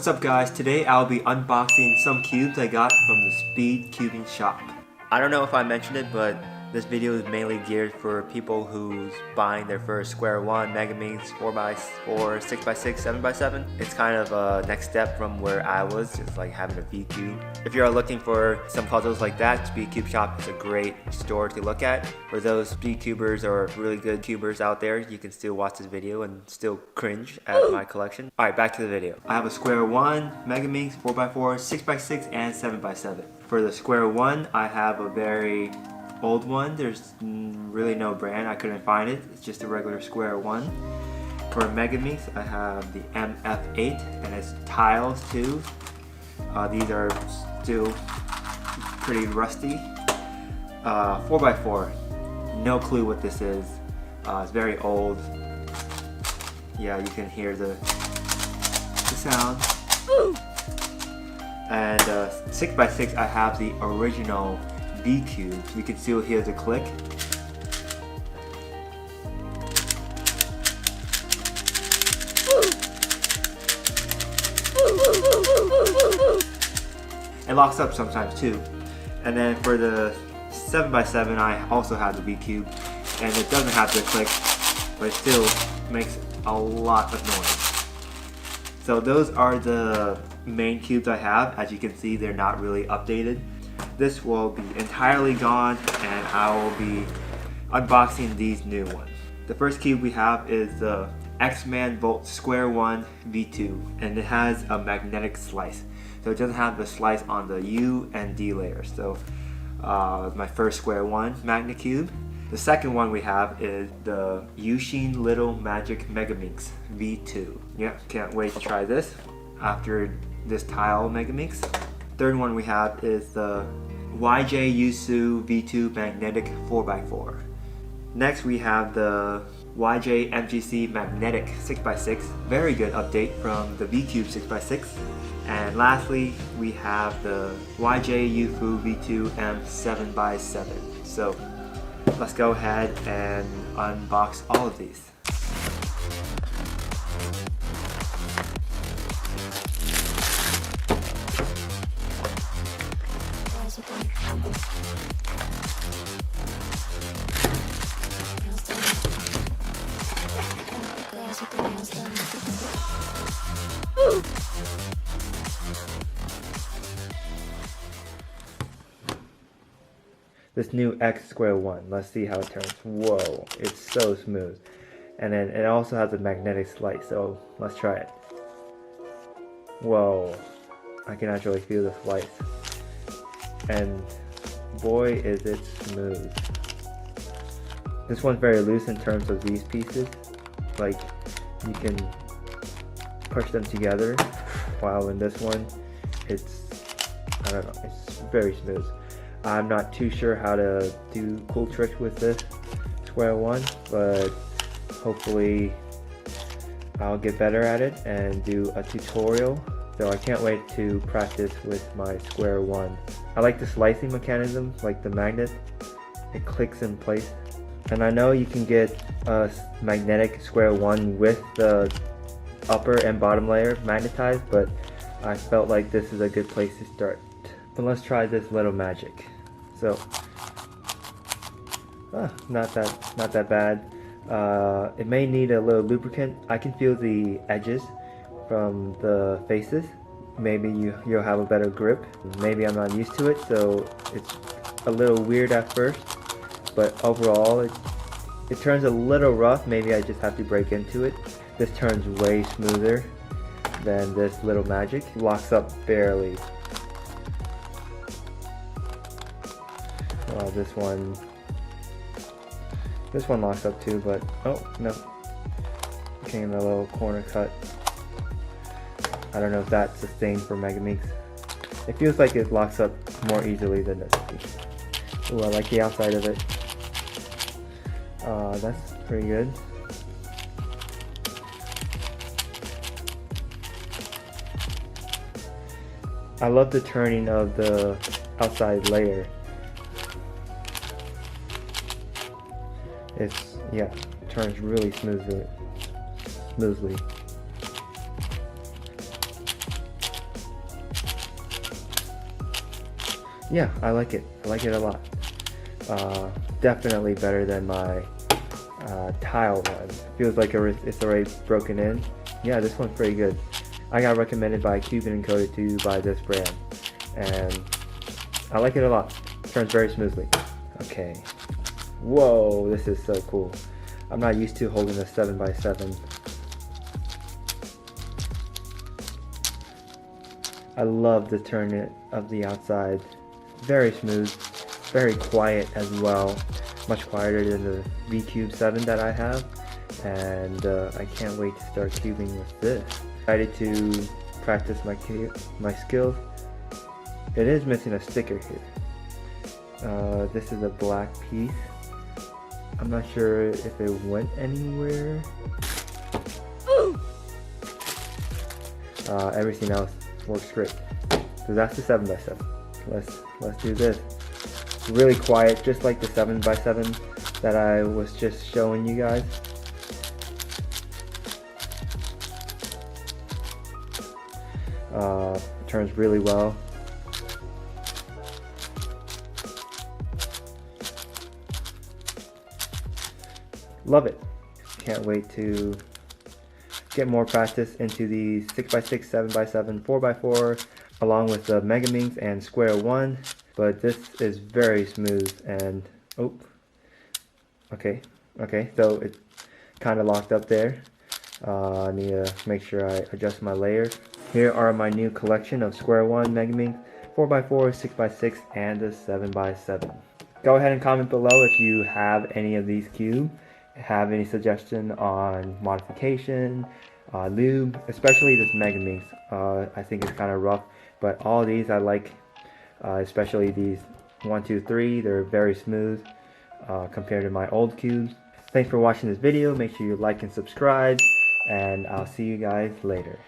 What's up guys, today I'll be unboxing some cubes I got from the SpeedCubeShop. I don't know if I mentioned it, but this video is mainly geared for people who's buying their first Square 1, Megaminx, 4x4, 6x6, 7x7. It's kind of a next step from where I was, just like having a V-Cube. If you're looking for some puzzles like that, SpeedCubeShop is a great store to look at. For those SpeedCubers or really good cubers out there, you can still watch this video and still cringe at my collection. Alright, back to the video. I have a Square 1, Megaminx, 4x4, 6x6, and 7x7. For the Square 1, I have a very old one. There's really no brand. I couldn't find it. It's just a regular Square 1. For Megaminx, I have the MF8, and it's tiles too. These are still pretty rusty. 4x4. No clue what this is. It's very old. Yeah, you can hear the sound. And 6x6, I have the original V-Cube. You can still hear the click. It locks up sometimes too. And then for the 7x7, I also have the V-Cube, and it doesn't have the click, but it still makes a lot of noise. So those are the main cubes I have. As you can see, they're not really updated. This will be entirely gone, and I will be unboxing these new ones. The first cube we have is the X-Man Volt Square 1 V2, and it has a magnetic slice. So it doesn't have the slice on the U and D layers. So my first Square 1 Magnet Cube. The second one we have is the Yushin Little Magic Megaminx V2. Yeah, can't wait to try this after this tile Megaminx. Third one we have is the YJ Yusu V2 Magnetic 4x4. Next we have the YJ MGC Magnetic 6x6. Very good update from the V-Cube 6x6. And lastly, we have the YJ Yufu V2 M 7x7. So let's go ahead and unbox all of these. This new X Square 1, let's see how it turns. Whoa, it's so smooth. And then it also has a magnetic slice, so let's try it. Whoa, I can actually feel the slice. And boy is it smooth. This one's very loose in terms of these pieces. Like, you can push them together, while in this one, it's, I don't know, it's very smooth. I'm not too sure how to do cool tricks with this Square 1, but hopefully I'll get better at it and do a tutorial. So I can't wait to practice with my Square 1. I like the slicing mechanism, like the magnet. It clicks in place. And I know you can get a magnetic Square 1 with the upper and bottom layer magnetized, but I felt like this is a good place to start. But let's try this little magic. So, not that bad. It may need a little lubricant. I can feel the edges from the faces. Maybe you'll have a better grip. Maybe I'm not used to it, so it's a little weird at first. But overall, it turns a little rough. Maybe I just have to break into it. This turns way smoother than this little magic. Locks up barely. This one locks up too, but oh no, came a little corner cut. I don't know if that's the same for Megaminx. It feels like it locks up more easily than this piece. Ooh, I like the outside of it. That's pretty good. I love the turning of the outside layer. It's, yeah, it turns really smoothly. yeah, I like it. I like it a lot. Definitely better than my tile one. Feels like it's already broken in. Yeah, this one's pretty good. I got recommended by Cube and Encoded to buy this brand, and I like it a lot. Turns very smoothly. Okay. Whoa, this is so cool. I'm not used to holding a 7x7. I love the turn of the outside. Very smooth, very quiet as well. Much quieter than the TheSimonShi that I have. And I can't wait to start cubing with this. Excited to practice my skills. It is missing a sticker here. This is a black piece. I'm not sure if it went anywhere. Everything else works great. So that's the 7x7. Let's do this. Really quiet, just like the 7x7 that I was just showing you guys. Turns really well. Love it. Can't wait to get more practice into the 6x6, 7x7, 4x4, along with the Megaminx and Square One. But this is very smooth and okay, so it's kind of locked up there. I need to make sure I adjust my layers. Here are my new collection of Square One, Megaminx, 4x4, 6x6, and the 7x7. Go ahead and comment below if you have any of these cubes, have any suggestion on modification, lube, especially this Megaminx. I think it's kind of rough, but all these I like, especially these 1, 2, 3. They're very smooth compared to my old cubes. Thanks for watching this video. Make sure you like and subscribe, and I'll see you guys later.